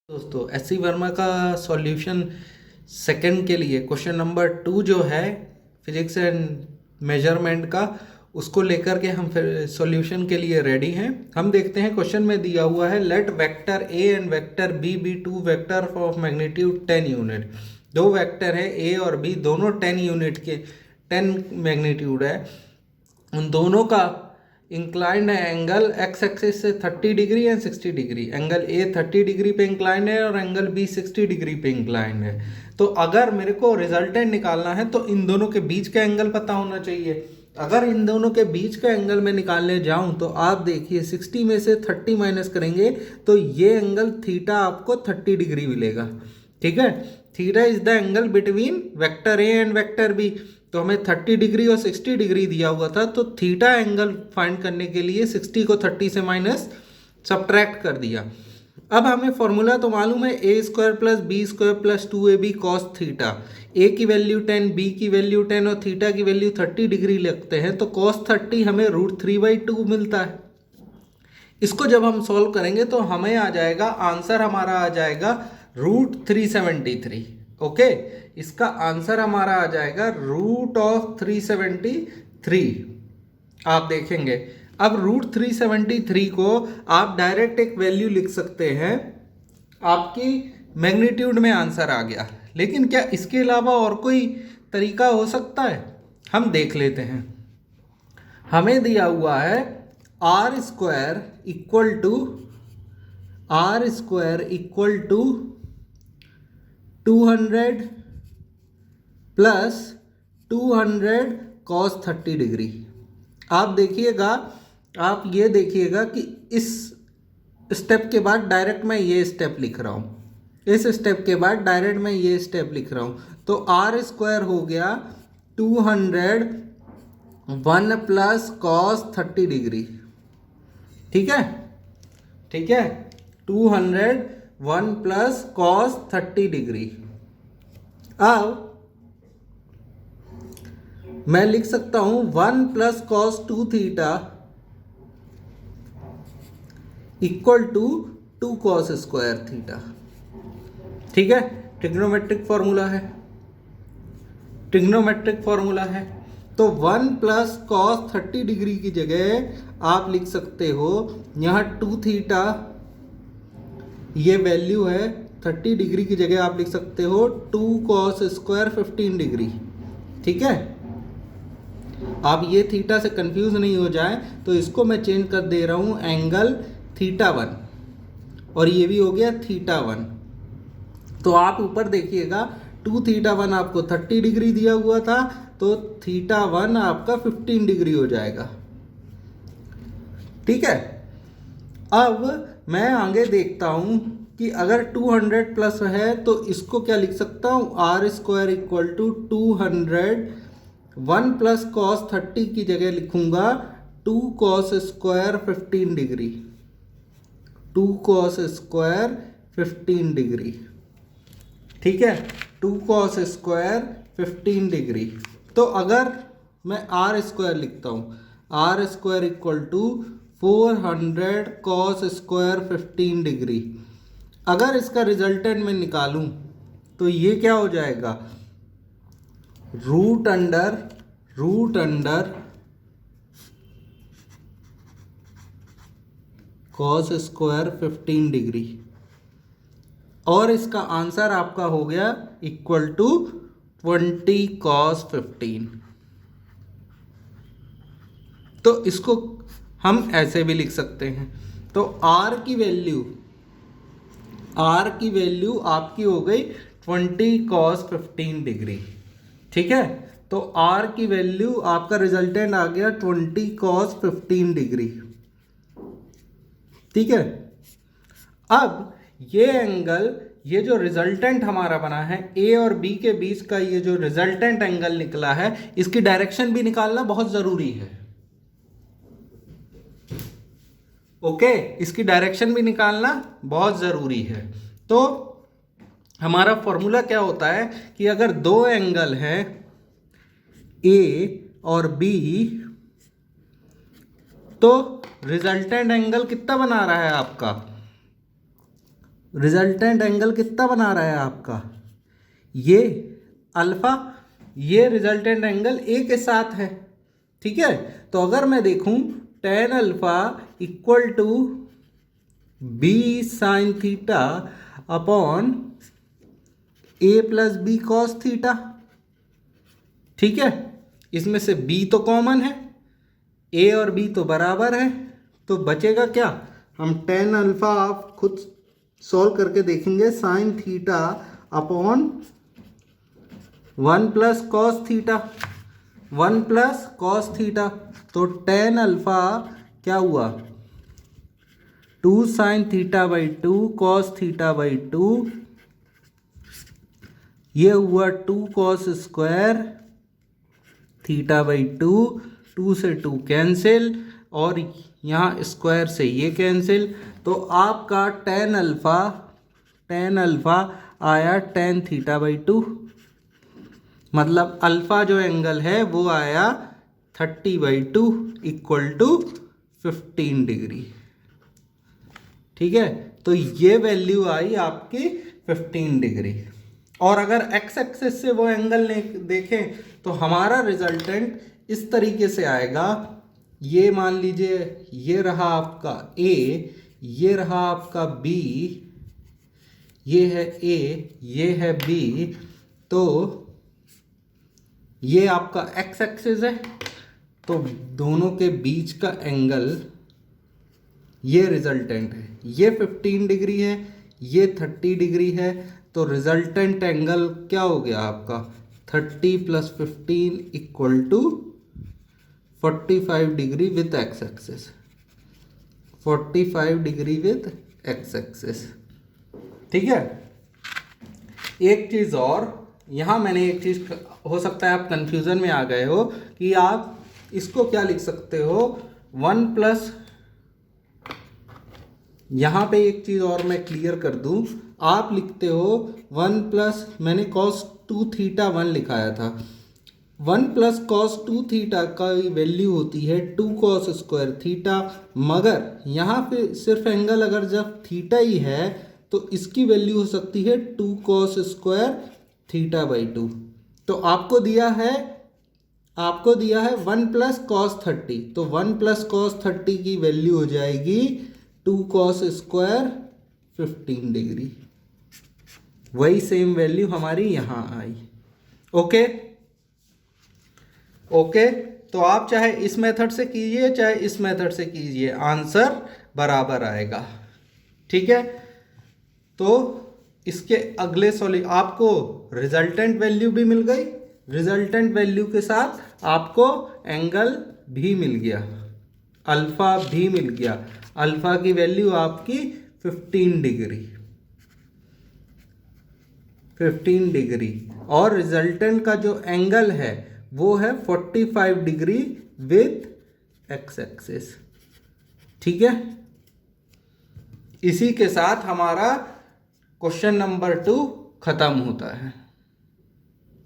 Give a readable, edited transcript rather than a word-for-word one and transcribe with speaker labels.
Speaker 1: दोस्तों S C Verma का solution second के लिए क्वेश्चन नंबर 2 जो है फिजिक्स एंड मेजरमेंट का, उसको लेकर के हम फिर सॉल्यूशन के लिए रेडी हैं। हम देखते हैं क्वेश्चन में दिया हुआ है let vector A and vector B B two vector of magnitude 10 unit. दो वेक्टर है ए और बी, दोनों 10 यूनिट के 10 मैग्नीट्यूड है। उन दोनों का इंक्लाइंड है एंगल एक्स एक्सिस से 30 degree and 60 degree. Angle A 30 degree पे इंक्लाइंड है और एंगल बी 60 डिग्री पे इंक्लाइंड है। तो अगर मेरे को रिजल्टेंट निकालना है तो इन दोनों के बीच का एंगल पता होना चाहिए। अगर इन दोनों के बीच का एंगल मैं निकालने जाऊं तो आप देखिए 60 में से 30 माइनस करेंगे तो ये एंगल थीटा आपको 30 डिग्री मिलेगा। ठीक है, theta is the angle between vector A and vector B. तो हमें 30 डिग्री और 60 डिग्री दिया हुआ था, तो थीटा एंगल फाइंड करने के लिए 60 को 30 से माइनस सब्ट्रैक्ट कर दिया। अब हमें फॉर्मूला तो मालूम है A square plus B square plus 2ab cos theta. A की वैल्यू 10, बी की वैल्यू 10 और थीटा की वैल्यू 30 डिग्री लगते हैं, तो कॉस 30 हमें √3/2 मिलता है। इसको जब हम सॉल्व करेंगे तो हमें आ जाएगा, आंसर हमारा आ जाएगा √373। ओके, इसका आंसर हमारा आ जाएगा √373। आप देखेंगे अब √373 को आप डायरेक्ट एक वैल्यू लिख सकते हैं, आपकी मैग्नीट्यूड में आंसर आ गया। लेकिन क्या इसके अलावा और कोई तरीका हो सकता है? हम देख लेते हैं। हमें दिया हुआ है R square equal to 200 plus 200 cos 30 degree. आप देखिएगा, आप ये देखिएगा कि इस स्टेप के बाद डायरेक्ट मैं ये स्टेप लिख रहा हूँ, इस स्टेप के बाद डायरेक्ट मैं ये स्टेप लिख रहा हूँ। तो आर स्क्वायर हो गया 200 1 प्लस कॉस 30 डिग्री। ठीक है, ठीक है, 200 1 प्लस कॉस 30 डिग्री। अब मैं लिख सकता हूं 1 plus cos 2 theta equal to 2 cos square theta. ठीक है, ट्रिग्नोमेट्रिक फॉर्मूला है, ट्रिग्नोमेट्रिक फॉर्मूला है। तो 1 प्लस कॉस 30 डिग्री की जगह आप लिख सकते हो यहाँ 2 थीटा, ये वैल्यू है 30 डिग्री की जगह आप लिख सकते हो 2 कॉस स्क्वायर 15 डिग्री। ठीक है, आप ये थीटा से कंफ्यूज नहीं हो जाए तो इसको मैं चेंज कर दे रहा हूँ एंगल θ1, और ये भी हो गया θ1। तो आप ऊपर देखिएगा 2θ1 आपको 30 डिग्री दिया हुआ था, तो θ1 आपका 15 डिग्री हो जाएगा। ठीक है, अब मैं आगे देखता हूं कि अगर 200 प्लस है तो इसको क्या लिख सकता हूं, R square equal to 200 1 plus cos 30 की जगह लिखूंगा 2 cos square 15 degree, 2 cos square 15 degree. ठीक है, 2 कॉस स्क्वायर 15 डिग्री। तो अगर मैं आर स्क्वायर लिखता हूं, R square equal to 400 cos square 15 degree. अगर इसका रिजल्टेंट मैं निकालूं तो ये क्या हो जाएगा, root under cos square 15 degree, और इसका आंसर आपका हो गया इक्वल टू 20 कॉस 15। तो इसको हम ऐसे भी लिख सकते हैं। तो R की वैल्यू आपकी हो गई 20 कॉस 15 डिग्री। ठीक है, तो R की वैल्यू आपका रिजल्टेंट आ गया 20 कॉस 15 डिग्री। ठीक है, अब ये एंगल, ये जो रिजल्टेंट हमारा बना है ए और बी के बीच का, ये जो रिजल्टेंट एंगल निकला है, इसकी डायरेक्शन भी निकालना बहुत जरूरी है। ओके, इसकी डायरेक्शन भी निकालना बहुत जरूरी है। तो हमारा फॉर्मूला क्या होता है कि अगर दो एंगल हैं ए और बी, तो रिजल्टेंट एंगल कितना बना रहा है आपका, रिजल्टेंट एंगल कितना बना रहा है आपका, ये अल्फा, ये रिजल्टेंट एंगल ए के साथ है। ठीक है, तो अगर मैं देखूं tan alpha equal to B sine theta upon A plus B cos theta. ठीक है, इसमें से b तो कॉमन है, a और b तो बराबर है, तो बचेगा क्या, हम tan अल्फा आप खुद सॉल्व करके देखेंगे, sign theta upon 1 plus cos theta, 1 plus cos theta, तो tan अल्फा क्या हुआ 2 sine theta by 2 cos theta by 2, ये हुआ 2 कॉस स्क्वायर थीटा बाई 2, 2 से 2 कैंसिल और यहाँ स्क्वायर से ये कैंसिल, तो आपका tan अल्फा आया tan थीटा बाई 2, मतलब अल्फा जो एंगल है वो आया 30/2 इक्वल टू 15 डिग्री। ठीक है, तो ये वैल्यू आई आपकी 15 डिग्री। और अगर एक्स एक्सिस से वो एंगल देखें तो हमारा रिजल्टेंट इस तरीके से आएगा, ये मान लीजिए ये रहा आपका ए, ये रहा आपका बी, ये है ए, ये है बी, तो ये आपका एक्स एक्सिस है, तो दोनों के बीच का एंगल ये रिजल्टेंट है, ये 15 डिग्री है, ये 30 डिग्री है, तो रिजल्टेंट एंगल क्या हो गया आपका 30 + 15 equal to 45 degree with X axis, 45 degree with X axis. ठीक है, एक चीज़ और यहाँ मैंने एक चीज़, हो सकता है आप कंफ्यूजन में आ गए हो कि आप इसको क्या लिख सकते हो 1 प्लस, यहाँ पे एक चीज़ और मैं क्लियर कर दूँ, आप लिखते हो 1 प्लस, मैंने cos 2 थीटा 1 लिखाया था, 1 प्लस cos 2 थीटा का वैल्यू होती है 2 cos स्क्वायर थीटा, मगर यहाँ पे सिर्फ एंगल अगर जब थीटा ही है तो इसकी वैल्यू हो सकती है 2 cos स्क्वायर थीटा बाई 2। तो आपको दिया है 1 प्लस cos 30, तो 1 प्लस cos 30 की वैल्यू हो जाएगी 2 cos स्क्वायर 15 डिग्री, वही सेम वैल्यू हमारी यहाँ आई। ओके, तो आप चाहे इस मेथड से कीजिए चाहे इस मेथड से कीजिए, आंसर बराबर आएगा। ठीक है, तो इसके अगले आपको रिजल्टेंट वैल्यू भी मिल गई, रिजल्टेंट वैल्यू के साथ आपको एंगल भी मिल गया, अल्फा भी मिल गया, अल्फा की वैल्यू आपकी 15 डिग्री और रिजल्टेंट का जो एंगल है वो है 45 डिग्री विथ एक्स एक्सिस। ठीक है, इसी के साथ हमारा क्वेश्चन नंबर 2 खत्म होता है।